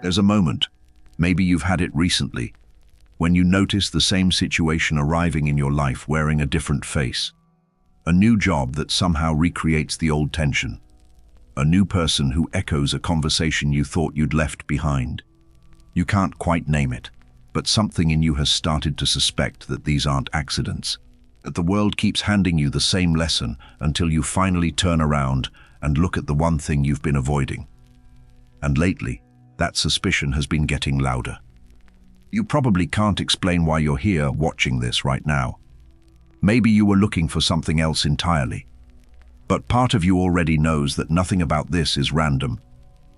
There's a moment, maybe you've had it recently, when you notice the same situation arriving in your life wearing a different face. A new job that somehow recreates the old tension. A new person who echoes a conversation you thought you'd left behind. You can't quite name it, but something in you has started to suspect that these aren't accidents. That the world keeps handing you the same lesson until you finally turn around and look at the one thing you've been avoiding. And lately, that suspicion has been getting louder. You probably can't explain why you're here watching this right now. Maybe you were looking for something else entirely. But part of you already knows that nothing about this is random,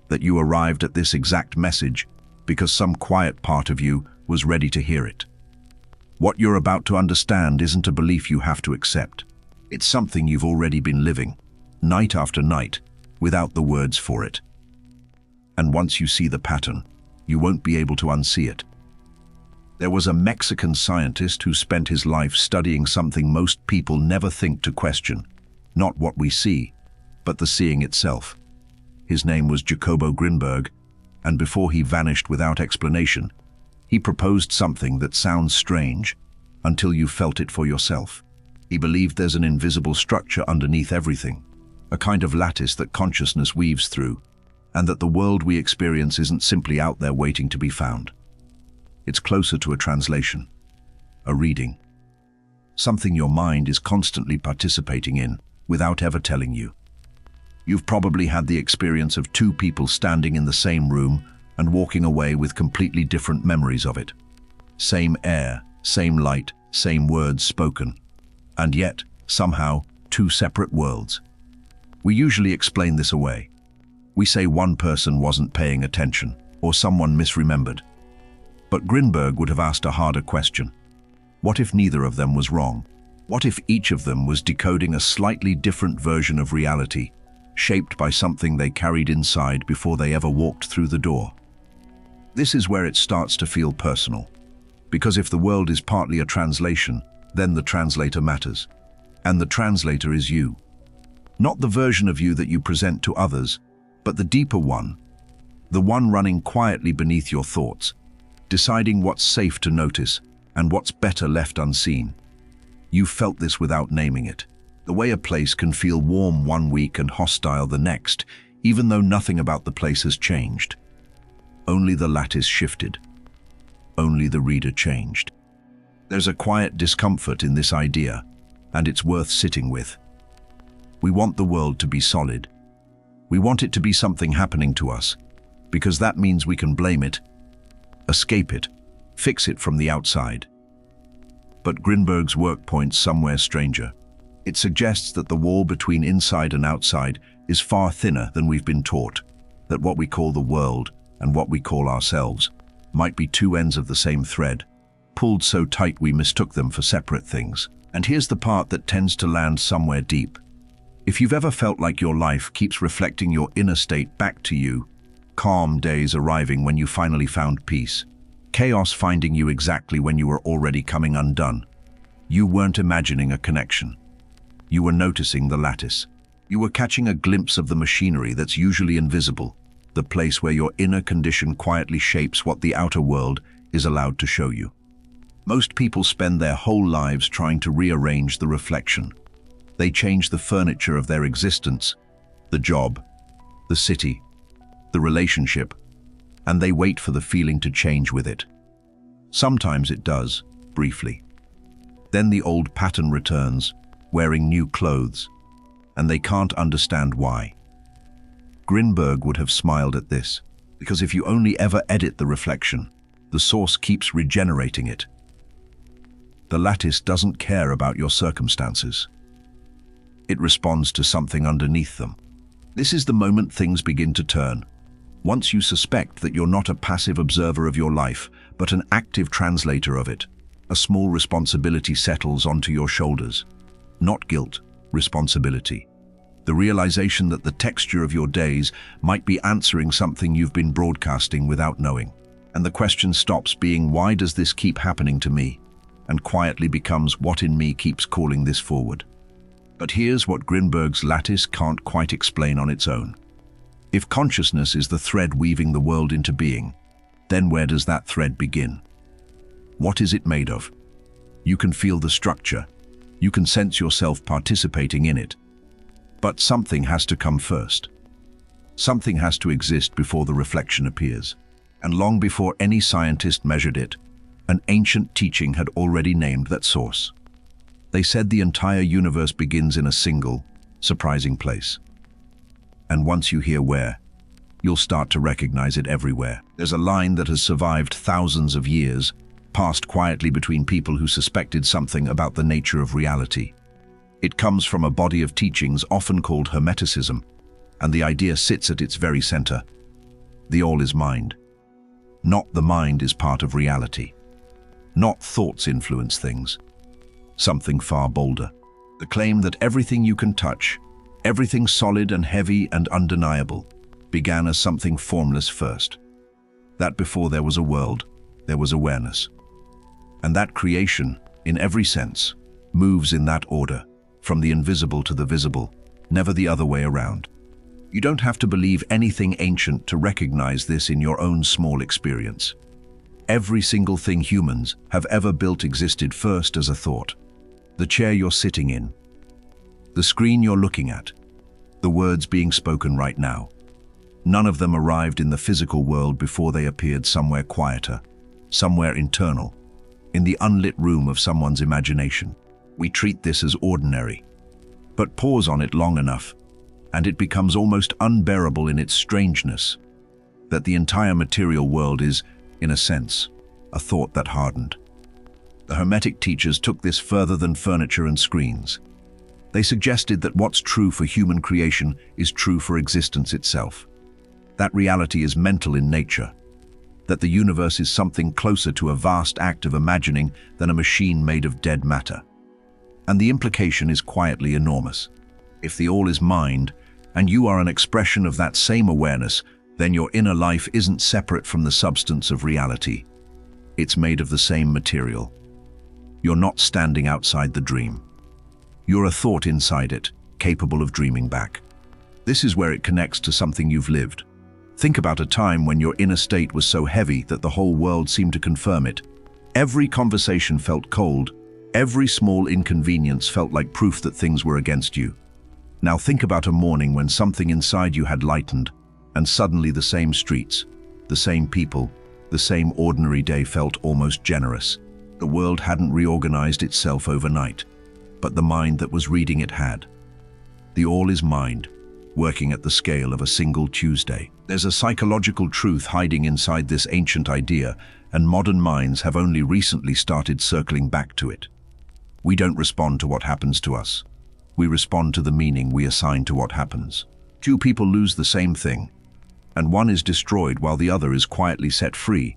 that you arrived at this exact message because some quiet part of you was ready to hear it. What you're about to understand isn't a belief you have to accept. It's something you've already been living, night after night, without the words for it. And once you see the pattern, you won't be able to unsee it. There was a Mexican scientist who spent his life studying something most people never think to question. Not what we see, but the seeing itself. His name was Jacobo Grinberg, and before he vanished without explanation, he proposed something that sounds strange until you felt it for yourself. He believed there's an invisible structure underneath everything, a kind of lattice that consciousness weaves through, and that the world we experience isn't simply out there waiting to be found. It's closer to a translation, a reading, something your mind is constantly participating in without ever telling you. You've probably had the experience of two people standing in the same room and walking away with completely different memories of it. Same air, same light, same words spoken, and yet, somehow, two separate worlds. We usually explain this away. We say one person wasn't paying attention, or someone misremembered. But Grinberg would have asked a harder question. What if neither of them was wrong? What if each of them was decoding a slightly different version of reality, shaped by something they carried inside before they ever walked through the door? This is where it starts to feel personal. Because if the world is partly a translation, then the translator matters. And the translator is you. Not the version of you that you present to others, but the deeper one. The one running quietly beneath your thoughts, deciding what's safe to notice and what's better left unseen. You felt this without naming it. The way a place can feel warm one week and hostile the next, even though nothing about the place has changed. Only the lattice shifted. Only the reader changed. There's a quiet discomfort in this idea, and it's worth sitting with. We want the world to be solid. We want it to be something happening to us, because that means we can blame it, escape it, fix it from the outside. But Grinberg's work points somewhere stranger. It suggests that the wall between inside and outside is far thinner than we've been taught, that what we call the world and what we call ourselves might be two ends of the same thread, pulled so tight we mistook them for separate things. And here's the part that tends to land somewhere deep. If you've ever felt like your life keeps reflecting your inner state back to you, calm days arriving when you finally found peace, chaos finding you exactly when you were already coming undone, you weren't imagining a connection. You were noticing the lattice. You were catching a glimpse of the machinery that's usually invisible, the place where your inner condition quietly shapes what the outer world is allowed to show you. Most people spend their whole lives trying to rearrange the reflection. They change the furniture of their existence, the job, the city, the relationship, and they wait for the feeling to change with it. Sometimes it does, briefly. Then the old pattern returns, wearing new clothes, and they can't understand why. Grinberg would have smiled at this, because if you only ever edit the reflection, the source keeps regenerating it. The lattice doesn't care about your circumstances. It responds to something underneath them. This is the moment things begin to turn. Once you suspect that you're not a passive observer of your life, but an active translator of it, a small responsibility settles onto your shoulders. Not guilt, responsibility. The realization that the texture of your days might be answering something you've been broadcasting without knowing. And the question stops being, why does this keep happening to me? And quietly becomes, what in me keeps calling this forward? But here's what Grinberg's lattice can't quite explain on its own. If consciousness is the thread weaving the world into being, then where does that thread begin? What is it made of? You can feel the structure. You can sense yourself participating in it. But something has to come first. Something has to exist before the reflection appears. And long before any scientist measured it, an ancient teaching had already named that source. They said the entire universe begins in a single, surprising place. And once you hear where, you'll start to recognize it everywhere. There's a line that has survived thousands of years, passed quietly between people who suspected something about the nature of reality. It comes from a body of teachings often called Hermeticism, and the idea sits at its very center. The all is mind. Not the mind is part of reality. Not thoughts influence things. Something far bolder. The claim that everything you can touch, everything solid and heavy and undeniable, began as something formless first. That before there was a world, there was awareness. And that creation, in every sense, moves in that order, from the invisible to the visible, never the other way around. You don't have to believe anything ancient to recognize this in your own small experience. Every single thing humans have ever built existed first as a thought. The chair you're sitting in, the screen you're looking at, the words being spoken right now. None of them arrived in the physical world before they appeared somewhere quieter, somewhere internal, in the unlit room of someone's imagination. We treat this as ordinary, but pause on it long enough, and it becomes almost unbearable in its strangeness, that the entire material world is, in a sense, a thought that hardened. The Hermetic teachers took this further than furniture and screens. They suggested that what's true for human creation is true for existence itself. That reality is mental in nature, that the universe is something closer to a vast act of imagining than a machine made of dead matter. And the implication is quietly enormous. If the all is mind, and you are an expression of that same awareness, then your inner life isn't separate from the substance of reality. It's made of the same material. You're not standing outside the dream. You're a thought inside it, capable of dreaming back. This is where it connects to something you've lived. Think about a time when your inner state was so heavy that the whole world seemed to confirm it. Every conversation felt cold. Every small inconvenience felt like proof that things were against you. Now think about a morning when something inside you had lightened, and suddenly the same streets, the same people, the same ordinary day felt almost generous. The world hadn't reorganized itself overnight, but the mind that was reading it had. The all is mind, working at the scale of a single Tuesday. There's a psychological truth hiding inside this ancient idea, and modern minds have only recently started circling back to it. We don't respond to what happens to us. We respond to the meaning we assign to what happens. Two people lose the same thing, and one is destroyed while the other is quietly set free,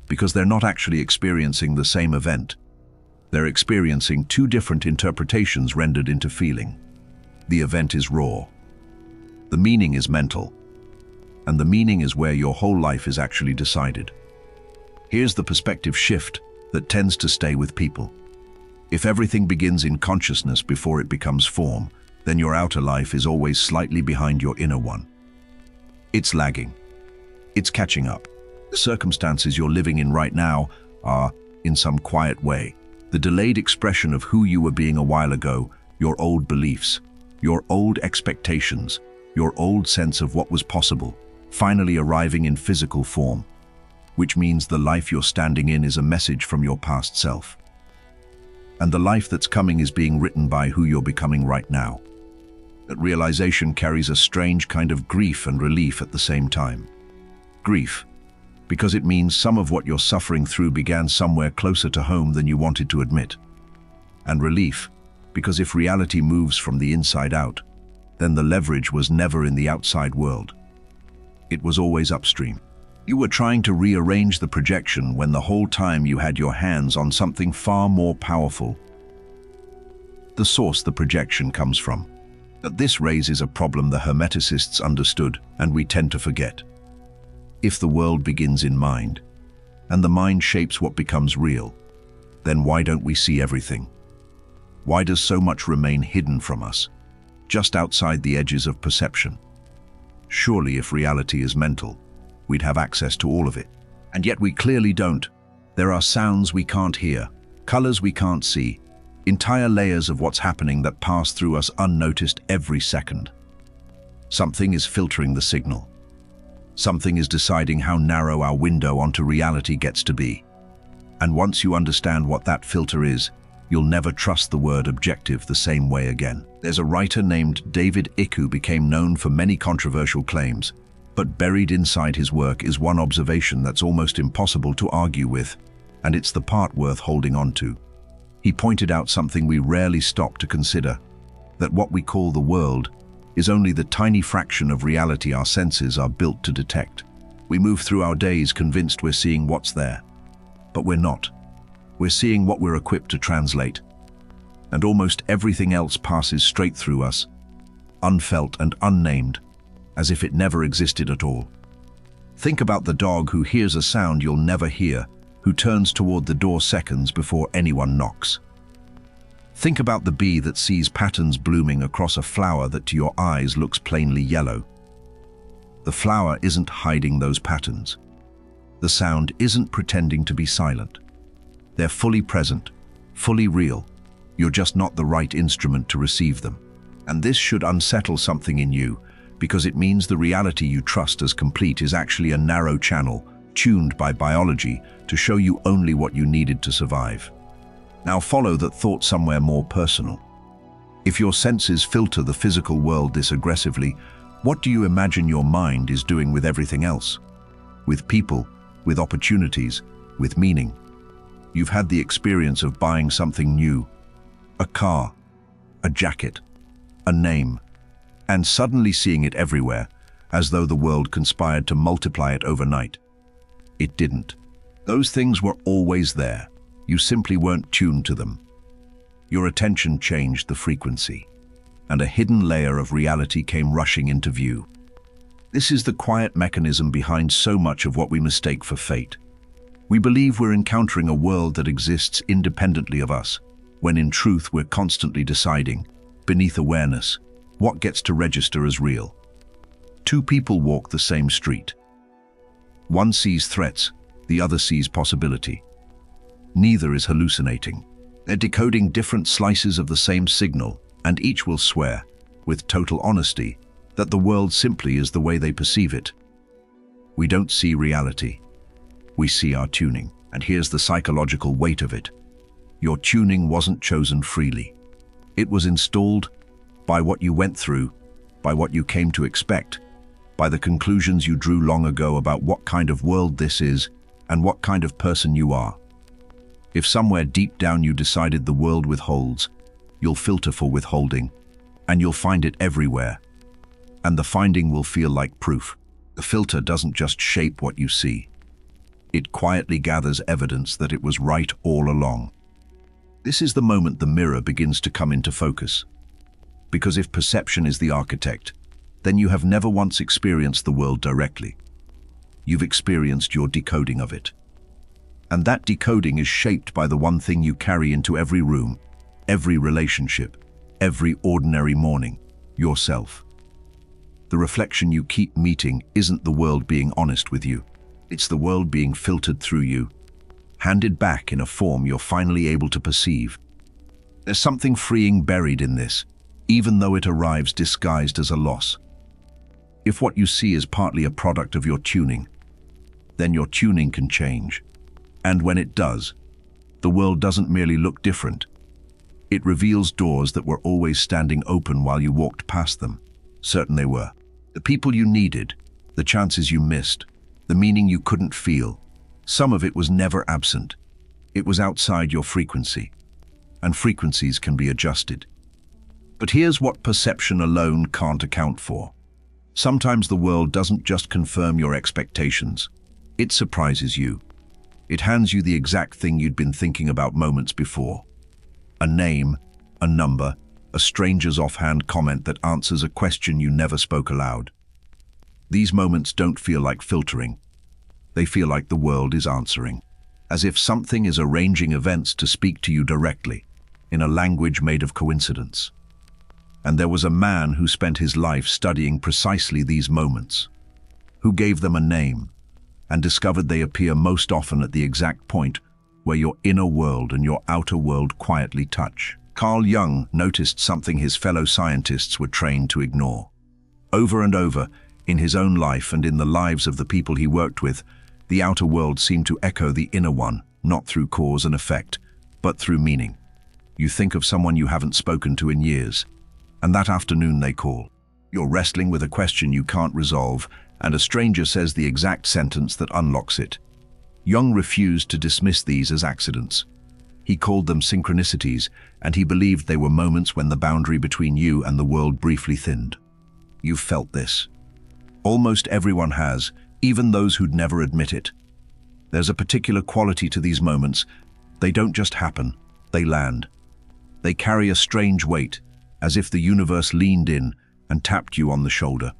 because they're not actually experiencing the same event. They're experiencing two different interpretations rendered into feeling. The event is raw. The meaning is mental. And the meaning is where your whole life is actually decided. Here's the perspective shift that tends to stay with people. If everything begins in consciousness before it becomes form, then your outer life is always slightly behind your inner one. It's lagging. It's catching up. The circumstances you're living in right now are, in some quiet way, the delayed expression of who you were being a while ago, your old beliefs, your old expectations, your old sense of what was possible, finally arriving in physical form, which means the life you're standing in is a message from your past self. And the life that's coming is being written by who you're becoming right now. That realization carries a strange kind of grief and relief at the same time. Grief, because it means some of what you're suffering through began somewhere closer to home than you wanted to admit. And relief, because if reality moves from the inside out, then the leverage was never in the outside world. It was always upstream. You were trying to rearrange the projection when the whole time you had your hands on something far more powerful. The source the projection comes from. But this raises a problem the Hermeticists understood, and we tend to forget. If the world begins in mind, and the mind shapes what becomes real, then why don't we see everything? Why does so much remain hidden from us, just outside the edges of perception? Surely if reality is mental, we'd have access to all of it. And yet we clearly don't. There are sounds we can't hear, colors we can't see, entire layers of what's happening that pass through us unnoticed every second. Something is filtering the signal. Something is deciding how narrow our window onto reality gets to be. And once you understand what that filter is, you'll never trust the word objective the same way again. There's a writer named David Icke who became known for many controversial claims, but buried inside his work is one observation that's almost impossible to argue with, and it's the part worth holding on to. He pointed out something we rarely stop to consider, that what we call the world is only the tiny fraction of reality our senses are built to detect. We move through our days convinced we're seeing what's there, but we're not. We're seeing what we're equipped to translate, and almost everything else passes straight through us, unfelt and unnamed, as if it never existed at all. Think about the dog who hears a sound you'll never hear, who turns toward the door seconds before anyone knocks. Think about the bee that sees patterns blooming across a flower that to your eyes looks plainly yellow. The flower isn't hiding those patterns. The sound isn't pretending to be silent. They're fully present, fully real. You're just not the right instrument to receive them. And this should unsettle something in you, because it means the reality you trust as complete is actually a narrow channel, tuned by biology to show you only what you needed to survive. Now follow that thought somewhere more personal. If your senses filter the physical world this aggressively, what do you imagine your mind is doing with everything else? With people, with opportunities, with meaning. You've had the experience of buying something new, a car, a jacket, a name, and suddenly seeing it everywhere, as though the world conspired to multiply it overnight. It didn't. Those things were always there. You simply weren't tuned to them. Your attention changed the frequency, and a hidden layer of reality came rushing into view. This is the quiet mechanism behind so much of what we mistake for fate. We believe we're encountering a world that exists independently of us, when in truth we're constantly deciding, beneath awareness, what gets to register as real. Two people walk the same street. One sees threats, the other sees possibility. Neither is hallucinating. They're decoding different slices of the same signal, and each will swear, with total honesty, that the world simply is the way they perceive it. We don't see reality. We see our tuning, and here's the psychological weight of it. Your tuning wasn't chosen freely. It was installed by what you went through, by what you came to expect, by the conclusions you drew long ago about what kind of world this is and what kind of person you are. If somewhere deep down you decided the world withholds, you'll filter for withholding, and you'll find it everywhere. And the finding will feel like proof. The filter doesn't just shape what you see. It quietly gathers evidence that it was right all along. This is the moment the mirror begins to come into focus. Because if perception is the architect, then you have never once experienced the world directly. You've experienced your decoding of it. And that decoding is shaped by the one thing you carry into every room, every relationship, every ordinary morning, yourself. The reflection you keep meeting isn't the world being honest with you. It's the world being filtered through you, handed back in a form you're finally able to perceive. There's something freeing buried in this, even though it arrives disguised as a loss. If what you see is partly a product of your tuning, then your tuning can change. And when it does, the world doesn't merely look different. It reveals doors that were always standing open while you walked past them. Certain they were. The people you needed, the chances you missed, the meaning you couldn't feel. Some of it was never absent. It was outside your frequency. And frequencies can be adjusted. But here's what perception alone can't account for. Sometimes the world doesn't just confirm your expectations. It surprises you. It hands you the exact thing you'd been thinking about moments before. A name, a number, a stranger's offhand comment that answers a question you never spoke aloud. These moments don't feel like filtering. They feel like the world is answering, as if something is arranging events to speak to you directly, in a language made of coincidence. And there was a man who spent his life studying precisely these moments, who gave them a name, and discovered they appear most often at the exact point where your inner world and your outer world quietly touch. Carl Jung noticed something his fellow scientists were trained to ignore. Over and over, in his own life and in the lives of the people he worked with, the outer world seemed to echo the inner one, not through cause and effect, but through meaning. You think of someone you haven't spoken to in years, and that afternoon they call. You're wrestling with a question you can't resolve, and a stranger says the exact sentence that unlocks it. Jung refused to dismiss these as accidents. He called them synchronicities, and he believed they were moments when the boundary between you and the world briefly thinned. You've felt this. Almost everyone has, even those who'd never admit it. There's a particular quality to these moments. They don't just happen, they land. They carry a strange weight, as if the universe leaned in and tapped you on the shoulder.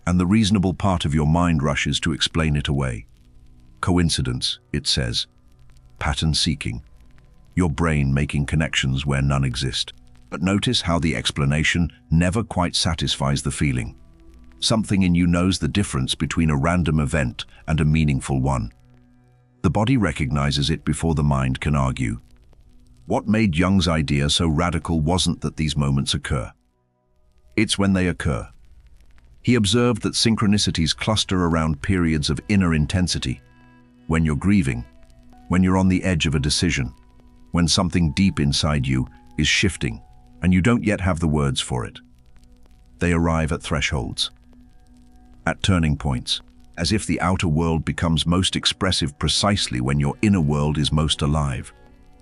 And the reasonable part of your mind rushes to explain it away. Coincidence, it says. Pattern seeking. Your brain making connections where none exist. But notice how the explanation never quite satisfies the feeling. Something in you knows the difference between a random event and a meaningful one. The body recognizes it before the mind can argue. What made Jung's idea so radical wasn't that these moments occur. It's when they occur. He observed that synchronicities cluster around periods of inner intensity. When you're grieving, when you're on the edge of a decision, when something deep inside you is shifting and you don't yet have the words for it. They arrive at thresholds, at turning points, as if the outer world becomes most expressive precisely when your inner world is most alive.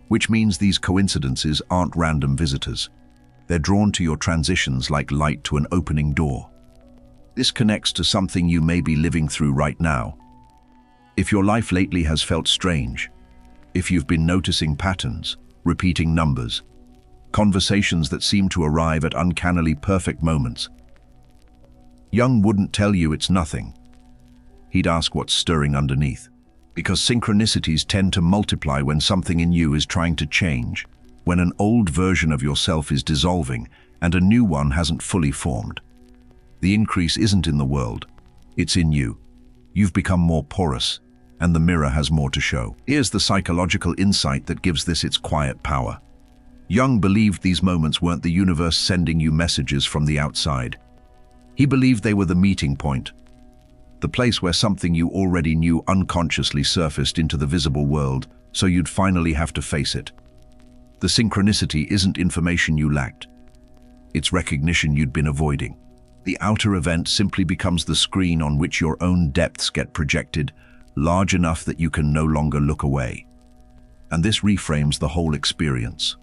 Which means these coincidences aren't random visitors. They're drawn to your transitions like light to an opening door. This connects to something you may be living through right now. If your life lately has felt strange, if you've been noticing patterns, repeating numbers, conversations that seem to arrive at uncannily perfect moments, Jung wouldn't tell you it's nothing. He'd ask what's stirring underneath. Because synchronicities tend to multiply when something in you is trying to change, when an old version of yourself is dissolving and a new one hasn't fully formed. The increase isn't in the world, it's in you. You've become more porous, and the mirror has more to show. Here's the psychological insight that gives this its quiet power. Jung believed these moments weren't the universe sending you messages from the outside. He believed they were the meeting point, the place where something you already knew unconsciously surfaced into the visible world, so you'd finally have to face it. The synchronicity isn't information you lacked. It's recognition you'd been avoiding. The outer event simply becomes the screen on which your own depths get projected, large enough that you can no longer look away. And this reframes the whole experience.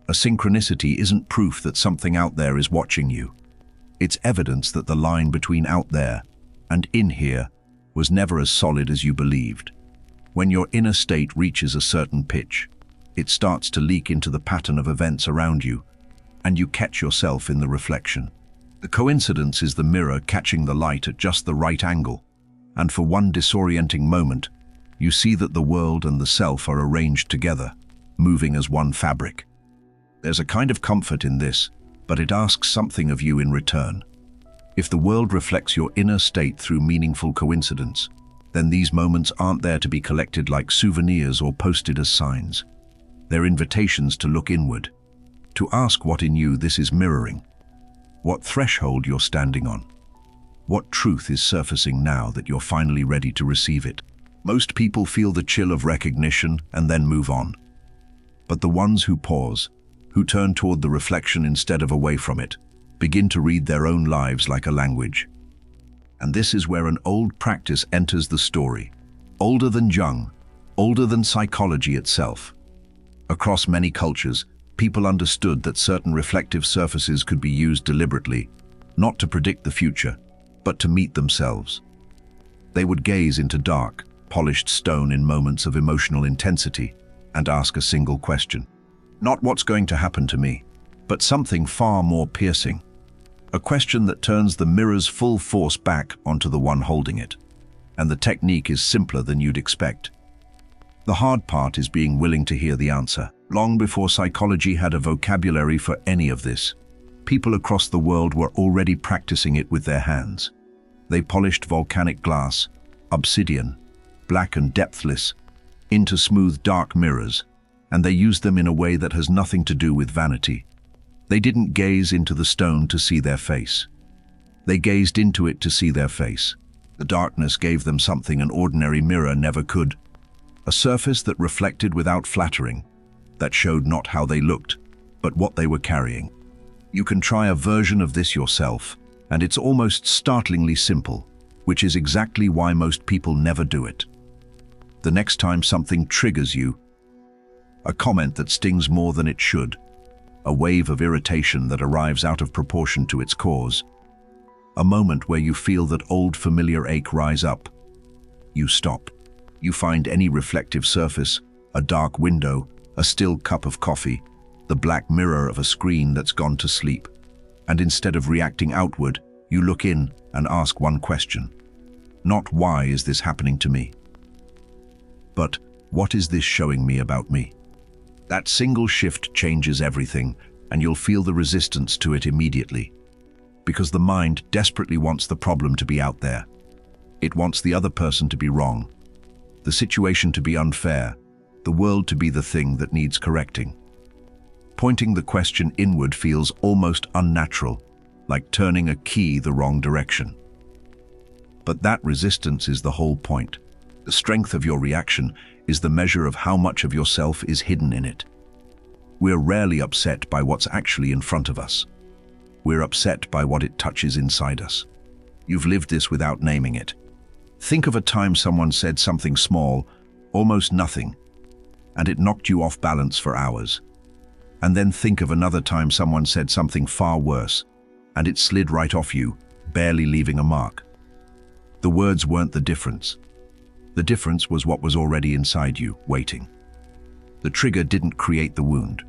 A synchronicity isn't proof that something out there is watching you. It's evidence that the line between out there and in here was never as solid as you believed. When your inner state reaches a certain pitch, it starts to leak into the pattern of events around you, and you catch yourself in the reflection. The coincidence is the mirror catching the light at just the right angle, and for one disorienting moment, you see that the world and the self are arranged together, moving as one fabric. There's a kind of comfort in this, but it asks something of you in return. If the world reflects your inner state through meaningful coincidence, then these moments aren't there to be collected like souvenirs or posted as signs. They're invitations to look inward, to ask what in you this is mirroring, what threshold you're standing on, what truth is surfacing now that you're finally ready to receive it. Most people feel the chill of recognition and then move on. But the ones who pause, who turn toward the reflection instead of away from it, begin to read their own lives like a language. And this is where an old practice enters the story, older than Jung, older than psychology itself. Across many cultures, people understood that certain reflective surfaces could be used deliberately, not to predict the future, but to meet themselves. They would gaze into dark, polished stone in moments of emotional intensity and ask a single question. Not what's going to happen to me, but something far more piercing. A question that turns the mirror's full force back onto the one holding it. And the technique is simpler than you'd expect. The hard part is being willing to hear the answer. Long before psychology had a vocabulary for any of this, People across the world were already practicing it with their hands. They polished volcanic glass, obsidian, black and depthless, into smooth dark mirrors, and they used them in a way that has nothing to do with vanity. They didn't gaze into the stone to see their face. They gazed into it to see their face. The darkness gave them something an ordinary mirror never could. A surface that reflected without flattering, that showed not how they looked, but what they were carrying. You can try a version of this yourself, and it's almost startlingly simple, which is exactly why most people never do it. The next time something triggers you, a comment that stings more than it should, a wave of irritation that arrives out of proportion to its cause, a moment where you feel that old familiar ache rise up, you stop. You find any reflective surface, a dark window, a still cup of coffee, the black mirror of a screen that's gone to sleep, and instead of reacting outward, you look in and ask one question. Not why is this happening to me? But what is this showing me about me? That single shift changes everything, and you'll feel the resistance to it immediately. Because the mind desperately wants the problem to be out there. It wants the other person to be wrong, the situation to be unfair, the world to be the thing that needs correcting. Pointing the question inward feels almost unnatural, like turning a key the wrong direction. But that resistance is the whole point. The strength of your reaction is the measure of how much of yourself is hidden in it. We're rarely upset by what's actually in front of us. We're upset by what it touches inside us. You've lived this without naming it. Think of a time someone said something small, almost nothing, and it knocked you off balance for hours. And then think of another time someone said something far worse, and it slid right off you, barely leaving a mark. The words weren't the difference. The difference was what was already inside you, waiting. The trigger didn't create the wound.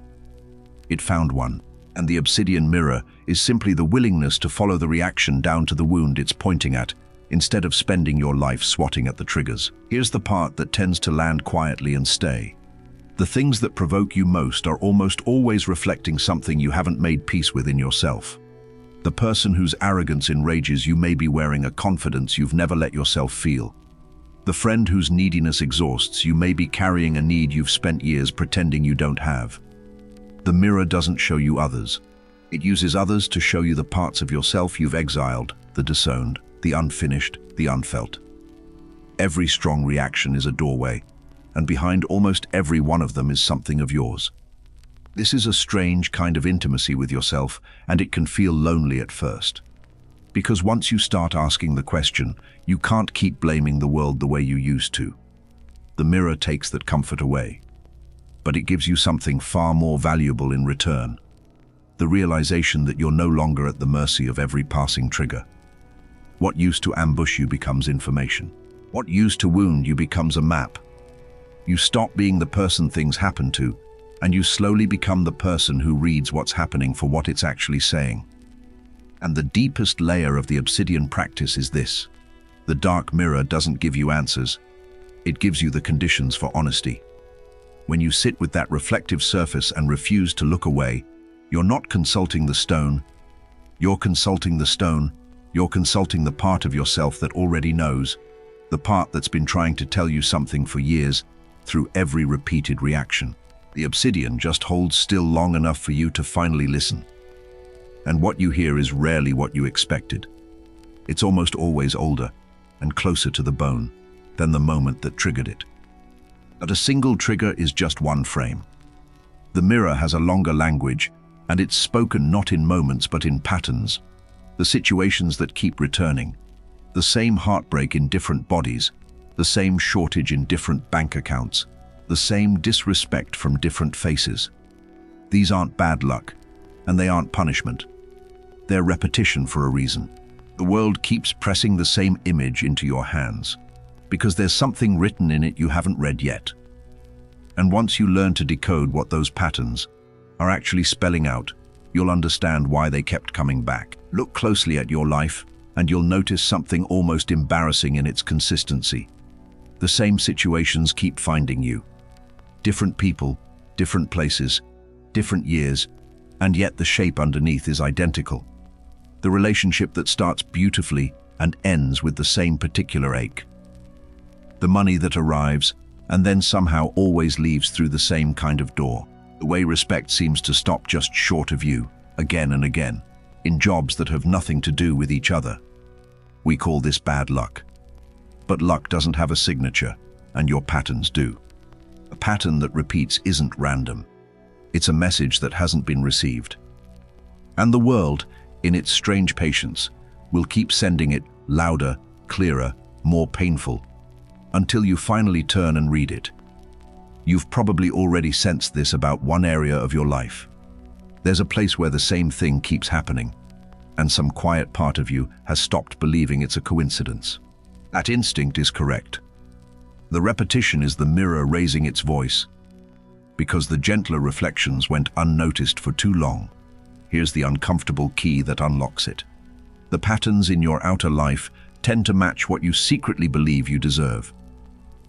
It found one, and the obsidian mirror is simply the willingness to follow the reaction down to the wound it's pointing at, instead of spending your life swatting at the triggers. Here's the part that tends to land quietly and stay. The things that provoke you most are almost always reflecting something you haven't made peace with in yourself. The person whose arrogance enrages you may be wearing a confidence you've never let yourself feel. The friend whose neediness exhausts you may be carrying a need you've spent years pretending you don't have. The mirror doesn't show you others. It uses others to show you the parts of yourself you've exiled, the disowned, the unfinished, the unfelt. Every strong reaction is a doorway, and behind almost every one of them is something of yours. This is a strange kind of intimacy with yourself, and it can feel lonely at first. Because once you start asking the question, you can't keep blaming the world the way you used to. The mirror takes that comfort away, but it gives you something far more valuable in return. The realization that you're no longer at the mercy of every passing trigger. What used to ambush you becomes information. What used to wound you becomes a map. You stop being the person things happen to, and you slowly become the person who reads what's happening for what it's actually saying. And the deepest layer of the obsidian practice is this. The dark mirror doesn't give you answers. It gives you the conditions for honesty. When you sit with that reflective surface and refuse to look away, you're not consulting the stone. You're consulting the stone. You're consulting the part of yourself that already knows, the part that's been trying to tell you something for years through every repeated reaction. The obsidian just holds still long enough for you to finally listen. And what you hear is rarely what you expected. It's almost always older and closer to the bone than the moment that triggered it. But a single trigger is just one frame. The mirror has a longer language, and it's spoken not in moments but in patterns. The situations that keep returning. The same heartbreak in different bodies, the same shortage in different bank accounts, the same disrespect from different faces. These aren't bad luck, and they aren't punishment. They're repetition for a reason. The world keeps pressing the same image into your hands, because there's something written in it you haven't read yet. And once you learn to decode what those patterns are actually spelling out, you'll understand why they kept coming back. Look closely at your life, and you'll notice something almost embarrassing in its consistency. The same situations keep finding you. Different people, different places, different years, and yet the shape underneath is identical. The relationship that starts beautifully and ends with the same particular ache. The money that arrives and then somehow always leaves through the same kind of door. The way respect seems to stop just short of you, again and again, in jobs that have nothing to do with each other. We call this bad luck. But luck doesn't have a signature, and your patterns do. A pattern that repeats isn't random. It's a message that hasn't been received. And the world, in its strange patience, will keep sending it louder, clearer, more painful, until you finally turn and read it. You've probably already sensed this about one area of your life. There's a place where the same thing keeps happening, and some quiet part of you has stopped believing it's a coincidence. That instinct is correct. The repetition is the mirror raising its voice, because the gentler reflections went unnoticed for too long. Here's the uncomfortable key that unlocks it. The patterns in your outer life tend to match what you secretly believe you deserve.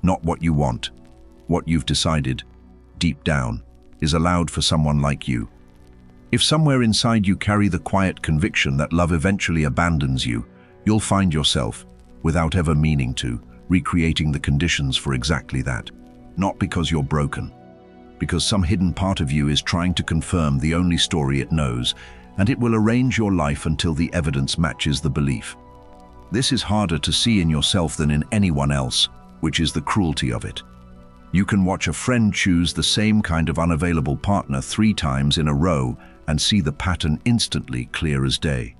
Not what you want. What you've decided, deep down, is allowed for someone like you. If somewhere inside you carry the quiet conviction that love eventually abandons you, you'll find yourself, without ever meaning to, recreating the conditions for exactly that. Not because you're broken, because some hidden part of you is trying to confirm the only story it knows, and it will arrange your life until the evidence matches the belief. This is harder to see in yourself than in anyone else, which is the cruelty of it. You can watch a friend choose the same kind of unavailable partner 3 times in a row and see the pattern instantly clear as day.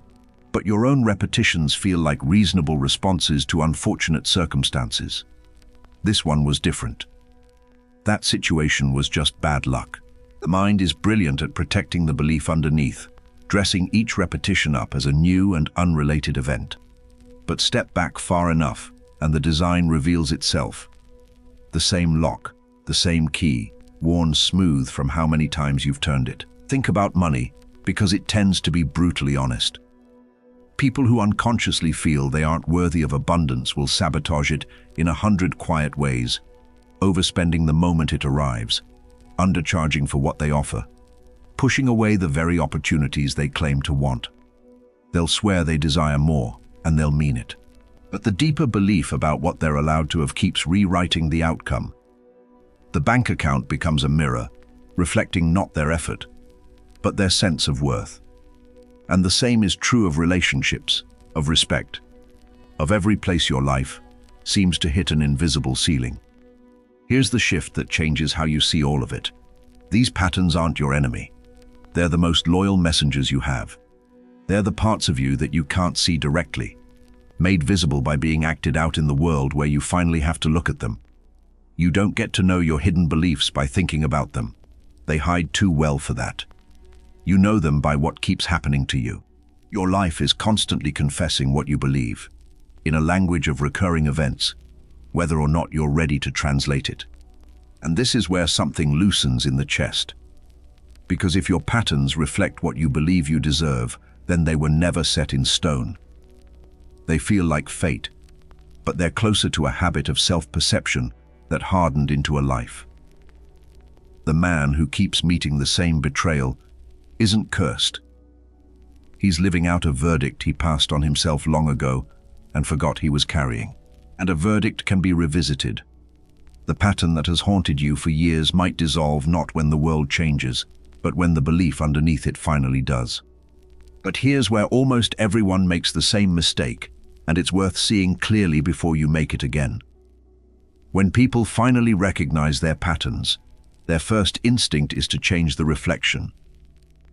But your own repetitions feel like reasonable responses to unfortunate circumstances. This one was different. That situation was just bad luck. The mind is brilliant at protecting the belief underneath, dressing each repetition up as a new and unrelated event. But step back far enough, and the design reveals itself. The same lock, the same key, worn smooth from how many times you've turned it. Think about money, because it tends to be brutally honest. People who unconsciously feel they aren't worthy of abundance will sabotage it in 100 quiet ways, overspending the moment it arrives, undercharging for what they offer, pushing away the very opportunities they claim to want. They'll swear they desire more, and they'll mean it. But the deeper belief about what they're allowed to have keeps rewriting the outcome. The bank account becomes a mirror, reflecting not their effort, but their sense of worth. And the same is true of relationships, of respect, of every place your life seems to hit an invisible ceiling. Here's the shift that changes how you see all of it. These patterns aren't your enemy. They're the most loyal messengers you have. They're the parts of you that you can't see directly, made visible by being acted out in the world where you finally have to look at them. You don't get to know your hidden beliefs by thinking about them. They hide too well for that. You know them by what keeps happening to you. Your life is constantly confessing what you believe, in a language of recurring events, whether or not you're ready to translate it. And this is where something loosens in the chest. Because if your patterns reflect what you believe you deserve, then they were never set in stone. They feel like fate, but they're closer to a habit of self-perception that hardened into a life. The man who keeps meeting the same betrayal isn't cursed. He's living out a verdict he passed on himself long ago and forgot he was carrying. And a verdict can be revisited. The pattern that has haunted you for years might dissolve not when the world changes, but when the belief underneath it finally does. But here's where almost everyone makes the same mistake, and it's worth seeing clearly before you make it again. When people finally recognize their patterns, their first instinct is to change the reflection.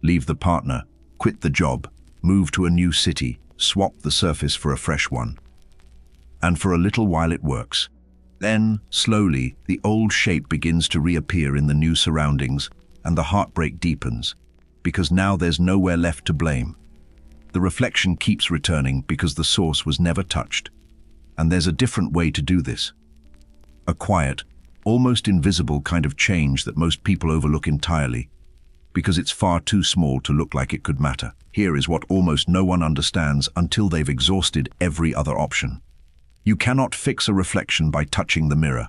Leave the partner, quit the job, move to a new city, swap the surface for a fresh one. And for a little while it works. Then, slowly, the old shape begins to reappear in the new surroundings, and the heartbreak deepens, because now there's nowhere left to blame. The reflection keeps returning because the source was never touched. And there's a different way to do this. A quiet, almost invisible kind of change that most people overlook entirely, because it's far too small to look like it could matter. Here is what almost no one understands until they've exhausted every other option. You cannot fix a reflection by touching the mirror.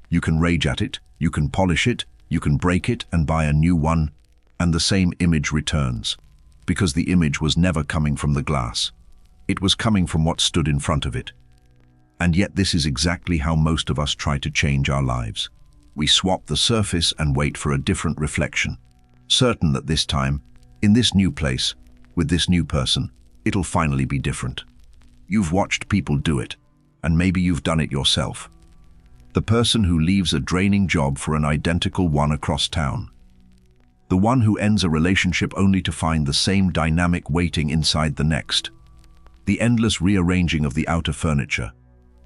You can rage at it, you can polish it, you can break it and buy a new one, and the same image returns, because the image was never coming from the glass. It was coming from what stood in front of it. And yet this is exactly how most of us try to change our lives. We swap the surface and wait for a different reflection, certain that this time, in this new place, with this new person, it'll finally be different. You've watched people do it, and maybe you've done it yourself. The person who leaves a draining job for an identical one across town. The one who ends a relationship only to find the same dynamic waiting inside the next. The endless rearranging of the outer furniture.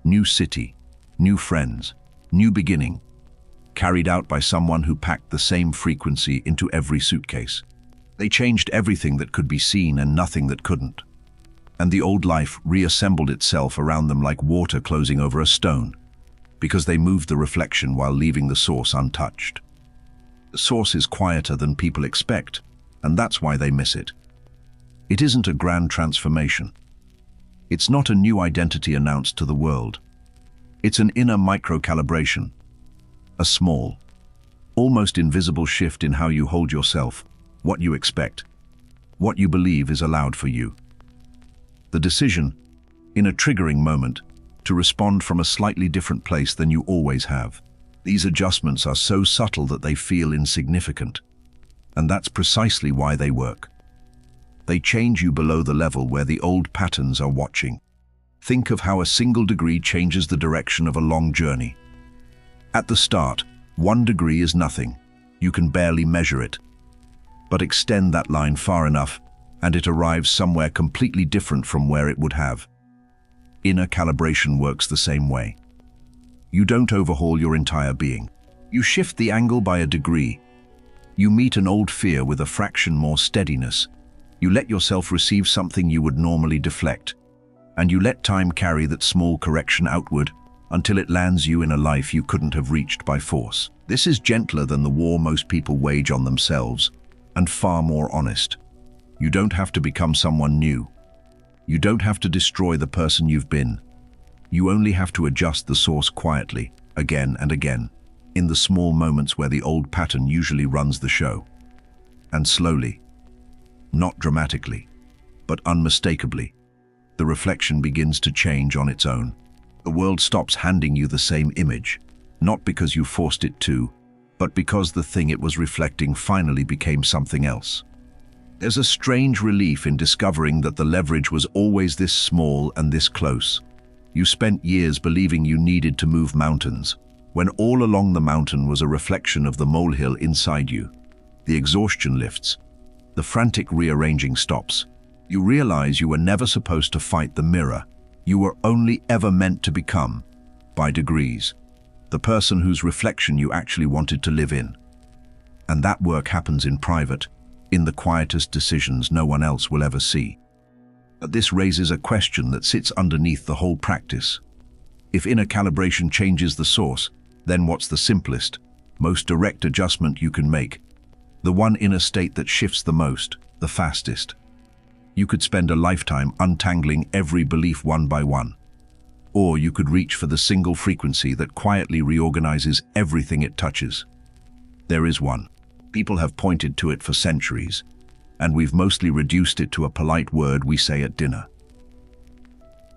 New city, new friends, new beginning, carried out by someone who packed the same frequency into every suitcase. They changed everything that could be seen and nothing that couldn't. And the old life reassembled itself around them like water closing over a stone, because they moved the reflection while leaving the source untouched. The source is quieter than people expect, and that's why they miss it. It isn't a grand transformation. It's not a new identity announced to the world. It's an inner micro-calibration, a small, almost invisible shift in how you hold yourself, what you expect, what you believe is allowed for you. The decision, in a triggering moment, to respond from a slightly different place than you always have. These adjustments are so subtle that they feel insignificant, and that's precisely why they work. They change you below the level where the old patterns are watching. Think of how a single degree changes the direction of a long journey. At the start, 1 degree is nothing. You can barely measure it. But extend that line far enough, and it arrives somewhere completely different from where it would have. Inner calibration works the same way. You don't overhaul your entire being. You shift the angle by a degree. You meet an old fear with a fraction more steadiness. You let yourself receive something you would normally deflect. And you let time carry that small correction outward until it lands you in a life you couldn't have reached by force. This is gentler than the war most people wage on themselves, and far more honest. You don't have to become someone new. You don't have to destroy the person you've been. You only have to adjust the source quietly, again and again, in the small moments where the old pattern usually runs the show. And slowly, not dramatically, but unmistakably, the reflection begins to change on its own. The world stops handing you the same image, not because you forced it to, but because the thing it was reflecting finally became something else. There's a strange relief in discovering that the leverage was always this small and this close. You spent years believing you needed to move mountains, when all along the mountain was a reflection of the molehill inside you. The exhaustion lifts. The frantic rearranging stops. You realize you were never supposed to fight the mirror. You were only ever meant to become, by degrees, the person whose reflection you actually wanted to live in. And that work happens in private, in the quietest decisions no one else will ever see. But this raises a question that sits underneath the whole practice. If inner calibration changes the source, then what's the simplest, most direct adjustment you can make? The one inner state that shifts the most, the fastest. You could spend a lifetime untangling every belief one by one. Or you could reach for the single frequency that quietly reorganizes everything it touches. There is one. People have pointed to it for centuries, and we've mostly reduced it to a polite word we say at dinner.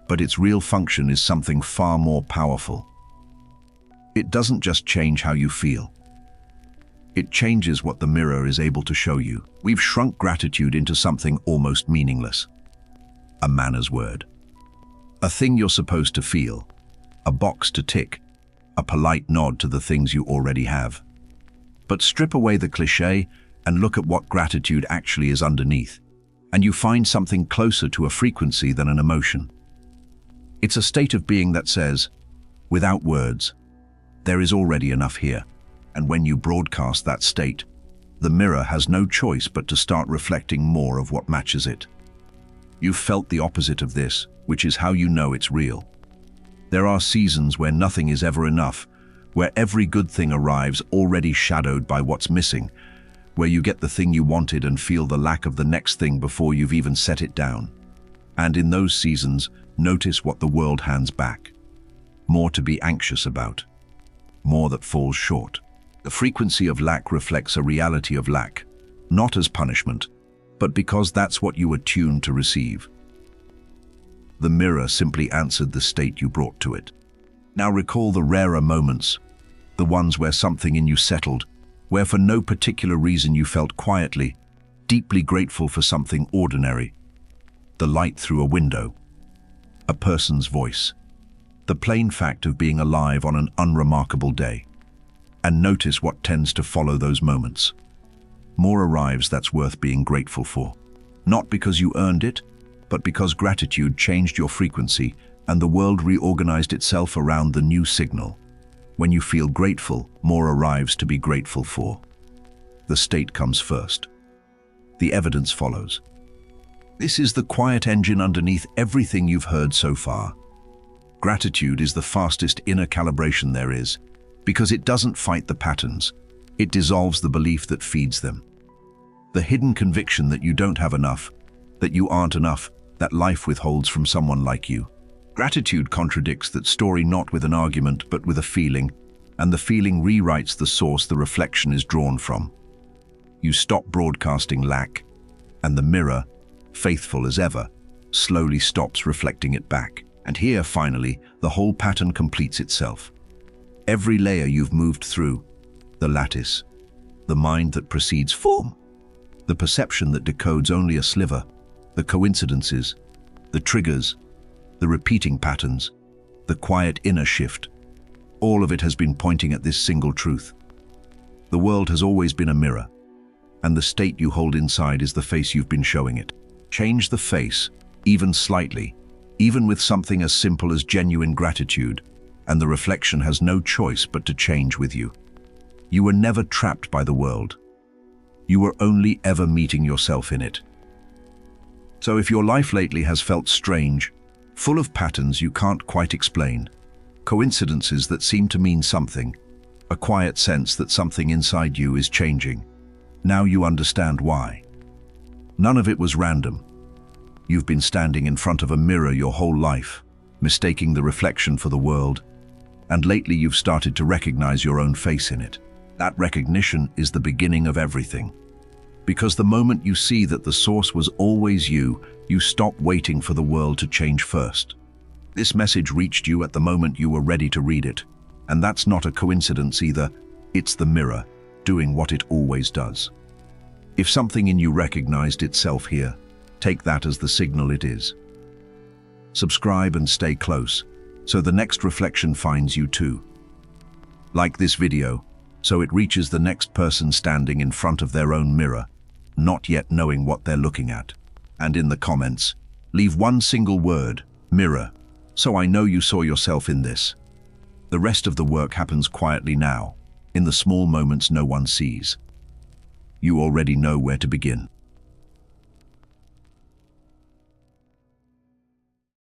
But its real function is something far more powerful. It doesn't just change how you feel. It changes what the mirror is able to show you. We've shrunk gratitude into something almost meaningless. A manner's word. A thing you're supposed to feel. A box to tick. A polite nod to the things you already have. But strip away the cliché and look at what gratitude actually is underneath, and you find something closer to a frequency than an emotion. It's a state of being that says, without words, there is already enough here. And when you broadcast that state, the mirror has no choice but to start reflecting more of what matches it. You've felt the opposite of this, which is how you know it's real. There are seasons where nothing is ever enough, where every good thing arrives already shadowed by what's missing, where you get the thing you wanted and feel the lack of the next thing before you've even set it down. And in those seasons, notice what the world hands back. More to be anxious about. More that falls short. The frequency of lack reflects a reality of lack, not as punishment, but because that's what you were tuned to receive. The mirror simply answered the state you brought to it. Now recall the rarer moments, the ones where something in you settled, where for no particular reason you felt quietly, deeply grateful for something ordinary. The light through a window, a person's voice, the plain fact of being alive on an unremarkable day. And notice what tends to follow those moments. More arrives that's worth being grateful for. Not because you earned it, but because gratitude changed your frequency and the world reorganized itself around the new signal. When you feel grateful, more arrives to be grateful for. The state comes first. The evidence follows. This is the quiet engine underneath everything you've heard so far. Gratitude is the fastest inner calibration there is, because it doesn't fight the patterns. It dissolves the belief that feeds them. The hidden conviction that you don't have enough, that you aren't enough, that life withholds from someone like you. Gratitude contradicts that story not with an argument but with a feeling, and the feeling rewrites the source the reflection is drawn from. You stop broadcasting lack, and the mirror, faithful as ever, slowly stops reflecting it back. And here, finally, the whole pattern completes itself. Every layer you've moved through, the lattice, the mind that precedes form, the perception that decodes only a sliver, the coincidences, the triggers, the repeating patterns, the quiet inner shift, all of it has been pointing at this single truth. The world has always been a mirror, and the state you hold inside is the face you've been showing it. Change the face, even slightly, even with something as simple as genuine gratitude, and the reflection has no choice but to change with you. You were never trapped by the world. You were only ever meeting yourself in it. So if your life lately has felt strange, full of patterns you can't quite explain, coincidences that seem to mean something, a quiet sense that something inside you is changing, now you understand why. None of it was random. You've been standing in front of a mirror your whole life, mistaking the reflection for the world, and lately you've started to recognize your own face in it. That recognition is the beginning of everything. Because the moment you see that the source was always you, you stop waiting for the world to change first. This message reached you at the moment you were ready to read it, and that's not a coincidence either. It's the mirror, doing what it always does. If something in you recognized itself here, take that as the signal it is. Subscribe and stay close, so the next reflection finds you too. Like this video, so it reaches the next person standing in front of their own mirror, not yet knowing what they're looking at. And in the comments, leave one single word, mirror, so I know you saw yourself in this. The rest of the work happens quietly now, in the small moments no one sees. You already know where to begin.